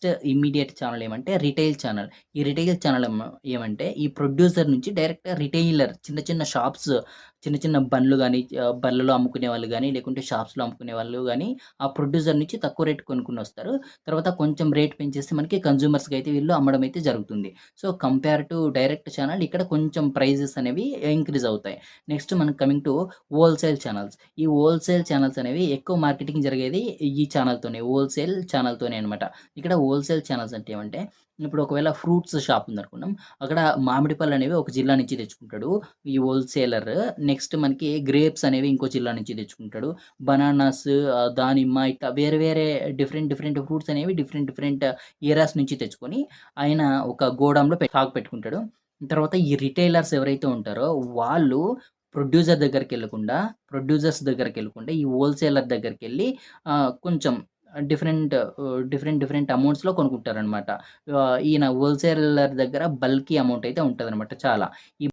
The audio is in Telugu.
నెక్స్ట్ ఇమ్మీడియేట్ ఛానల్ ఏమంటే రిటైల్ ఛానల్. ఈ రిటైల్ ఛానల్ ఏమంటే ఈ ప్రొడ్యూసర్ నుంచి డైరెక్ట్‌గా రిటైలర్ చిన్న చిన్న షాప్స్, చిన్న చిన్న బండ్లు గాని, బల్లలో అమ్ముకునేవాళ్ళు గాని, లేకుంటే షాప్స్‌లో అమ్ముకునేవాళ్ళు గాని, ఆ ప్రొడ్యూసర్ నుంచి తక్కువ రేట్‌కి కొనుక్కొనొస్తారు. తర్వాత కొంచెం రేట్ పెంచేసి మనకి కన్జ్యూమర్స్‌కైతే వీళ్ళు అమ్మడం అయితే జరుగుతుంది. So, compare to direct channel ఇక్కడ కొంచెం ప్రైజెస్ అనేవి ఇంక్రీజ్ అవుతాయి. నెక్స్ట్ మనం కమింగ్ టు హోల్‌సేల్ ఛానల్స్. ఈ హోల్‌సేల్ ఛానల్స్ అనేవి ఎక్కువ మార్కెటింగ్ జరిగేది ఈ ఛానల్‌తోనే. హోల్‌సేల్ ఛానల్‌తోనే అనమాట. ఇక్కడ హోల్‌సేల్ ఛానల్స్ అంటే ఏమంటే, ఇప్పుడు ఒకవేళ ఫ్రూట్స్ షాప్ ఉందనుకుందాం. అక్కడ మామిడి పళ్ళనేవి ఒక జిల్లా నుంచి తెచ్చుకుంటాడు ఈ హోల్‌సేలర్. నెక్స్ట్ మనకి గ్రేప్స్ అనేవి ఇంకో జిల్లా నుంచి తెచ్చుకుంటాడు. బనానాస్, దానిమ్మ ఇట్లా వేరే వేరే డిఫరెంట్ డిఫరెంట్ ఫ్రూట్స్ అనేవి డిఫరెంట్ డిఫరెంట్ ఏరియాస్ నుంచి తెచ్చుకొని ఆయన ఒక గోడౌన్‌లో స్టాక్ పెట్టుకుంటాడు. తర్వాత ఈ రిటైలర్స్ ఎవరైతే ఉంటారో వాళ్ళు ప్రొడ్యూసర్స్ దగ్గరికెళ్ళకుండా ఈ హోల్‌సేలర్ దగ్గరికెళ్ళి కొంచెం డిఫరెంట్ డిఫరెంట్ అమౌంట్స్‌లో కొనుక్కుంటారనమాట. ఈయన హోల్‌సేలర్ దగ్గర బల్కీ అమౌంట్ అయితే ఉంటదనమాట చాలా. ఈ